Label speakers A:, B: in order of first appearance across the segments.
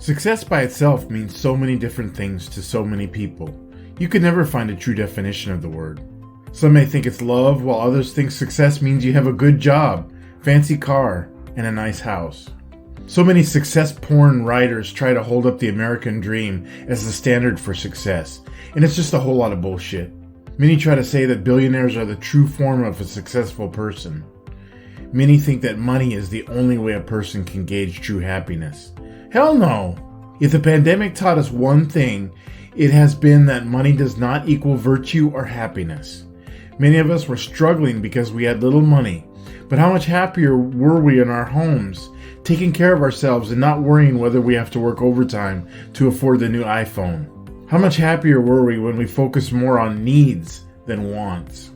A: Success by itself means so many different things to so many people. You could never find a true definition of the word. Some may think it's love, while others think success means you have a good job, fancy car, and a nice house. So many success porn writers try to hold up the American dream as the standard for success, and it's just a whole lot of bullshit. Many try to say that billionaires are the true form of a successful person. Many think that money is the only way a person can gauge true happiness. Hell no! If the pandemic taught us one thing, it has been that money does not equal virtue or happiness. Many of us were struggling because we had little money, but how much happier were we in our homes, taking care of ourselves and not worrying whether we have to work overtime to afford the new iPhone? How much happier were we when we focused more on needs than wants?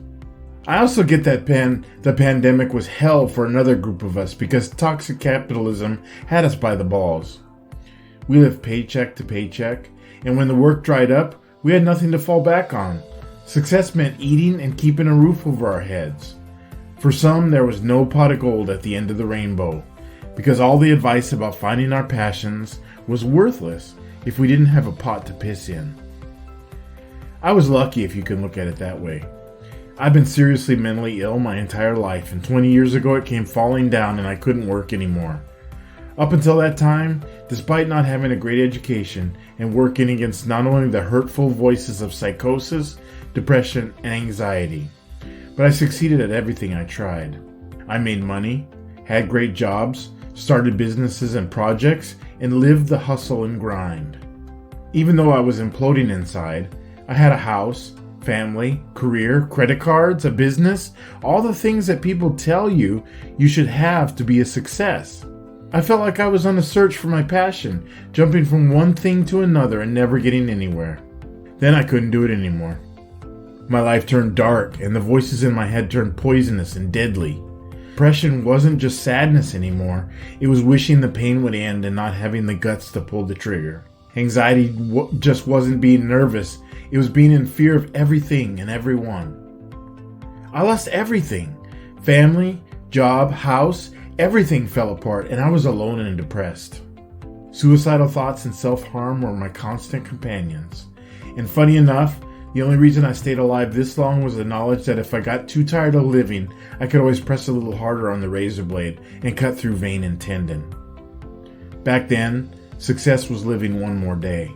A: I also get that the pandemic was hell for another group of us because toxic capitalism had us by the balls. We lived paycheck to paycheck, and when the work dried up, we had nothing to fall back on. Success meant eating and keeping a roof over our heads. For some, there was no pot of gold at the end of the rainbow, because all the advice about finding our passions was worthless if we didn't have a pot to piss in. I was lucky if you can look at it that way. I've been seriously mentally ill my entire life, and 20 years ago it came falling down and I couldn't work anymore. Up until that time, despite not having a great education and working against not only the hurtful voices of psychosis, depression, and anxiety, but I succeeded at everything I tried. I made money, had great jobs, started businesses and projects, and lived the hustle and grind. Even though I was imploding inside, I had a house, family, career, credit cards, a business, all the things that people tell you should have to be a success. I felt like I was on a search for my passion, jumping from one thing to another and never getting anywhere. Then I couldn't do it anymore. My life turned dark and the voices in my head turned poisonous and deadly. Depression wasn't just sadness anymore, it was wishing the pain would end and not having the guts to pull the trigger. Anxiety just wasn't being nervous, it was being in fear of everything and everyone. I lost everything. Family, job, house, everything fell apart and I was alone and depressed. Suicidal thoughts and self-harm were my constant companions. And funny enough, the only reason I stayed alive this long was the knowledge that if I got too tired of living, I could always press a little harder on the razor blade and cut through vein and tendon. Back then, success was living one more day.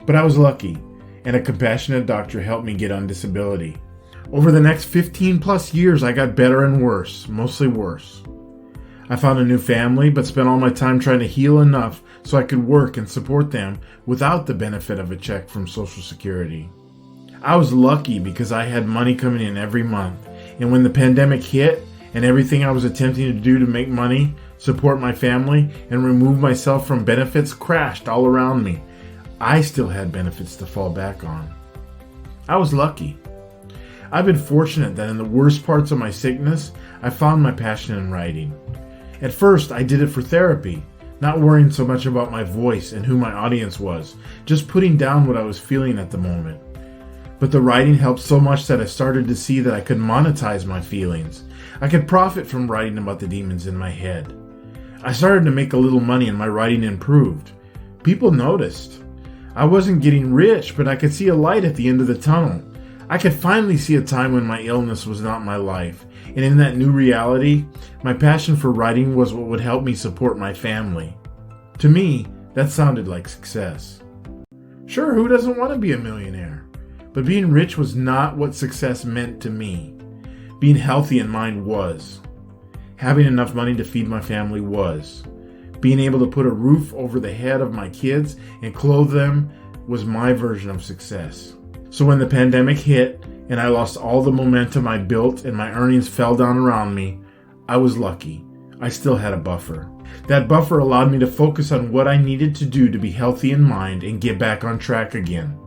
A: But I was lucky, and a compassionate doctor helped me get on disability. Over the next 15 plus years, I got better and worse, mostly worse. I found a new family, but spent all my time trying to heal enough so I could work and support them without the benefit of a check from Social Security. I was lucky because I had money coming in every month, and when the pandemic hit and everything I was attempting to do to make money, support my family, and remove myself from benefits crashed all around me, I still had benefits to fall back on. I was lucky. I've been fortunate that in the worst parts of my sickness, I found my passion in writing. At first, I did it for therapy, not worrying so much about my voice and who my audience was, just putting down what I was feeling at the moment. But the writing helped so much that I started to see that I could monetize my feelings. I could profit from writing about the demons in my head. I started to make a little money and my writing improved. People noticed. I wasn't getting rich, but I could see a light at the end of the tunnel. I could finally see a time when my illness was not my life. And in that new reality, my passion for writing was what would help me support my family. To me, that sounded like success. Sure, who doesn't want to be a millionaire? But being rich was not what success meant to me. Being healthy in mind was. Having enough money to feed my family was. Being able to put a roof over the head of my kids and clothe them was my version of success. So when the pandemic hit and I lost all the momentum I built and my earnings fell down around me, I was lucky. I still had a buffer. That buffer allowed me to focus on what I needed to do to be healthy in mind and get back on track again.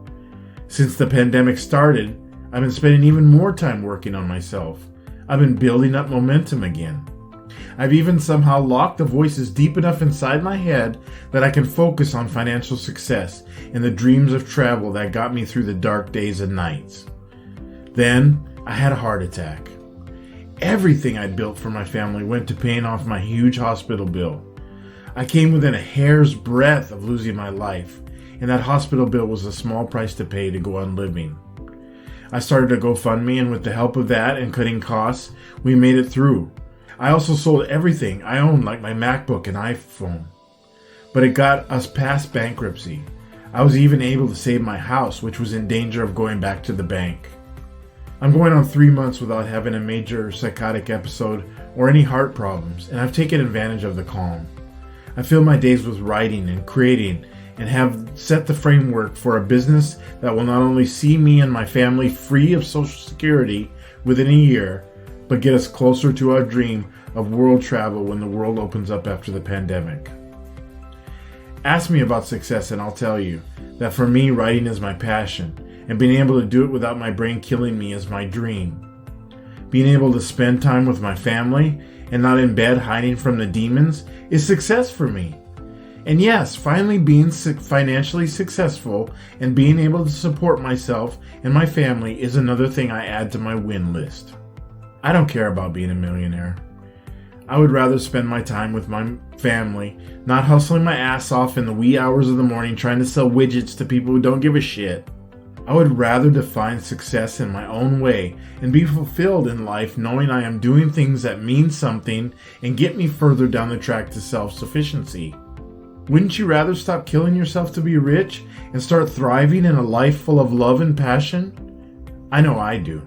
A: Since the pandemic started, I've been spending even more time working on myself. I've been building up momentum again. I've even somehow locked the voices deep enough inside my head that I can focus on financial success and the dreams of travel that got me through the dark days and nights. Then I had a heart attack. Everything I built for my family went to paying off my huge hospital bill. I came within a hair's breadth of losing my life, and that hospital bill was a small price to pay to go on living. I started a GoFundMe, and with the help of that and cutting costs, we made it through. I also sold everything I owned, like my MacBook and iPhone. But it got us past bankruptcy. I was even able to save my house, which was in danger of going back to the bank. I'm going on 3 months without having a major psychotic episode or any heart problems, and I've taken advantage of the calm. I fill my days with writing and creating, and have set the framework for a business that will not only see me and my family free of Social Security within a year, but get us closer to our dream of world travel when the world opens up after the pandemic. Ask me about success and I'll tell you that for me, writing is my passion, and being able to do it without my brain killing me is my dream. Being able to spend time with my family and not in bed hiding from the demons is success for me. And yes, finally being financially successful and being able to support myself and my family is another thing I add to my win list. I don't care about being a millionaire. I would rather spend my time with my family, not hustling my ass off in the wee hours of the morning trying to sell widgets to people who don't give a shit. I would rather define success in my own way and be fulfilled in life knowing I am doing things that mean something and get me further down the track to self-sufficiency. Wouldn't you rather stop killing yourself to be rich and start thriving in a life full of love and passion? I know I do.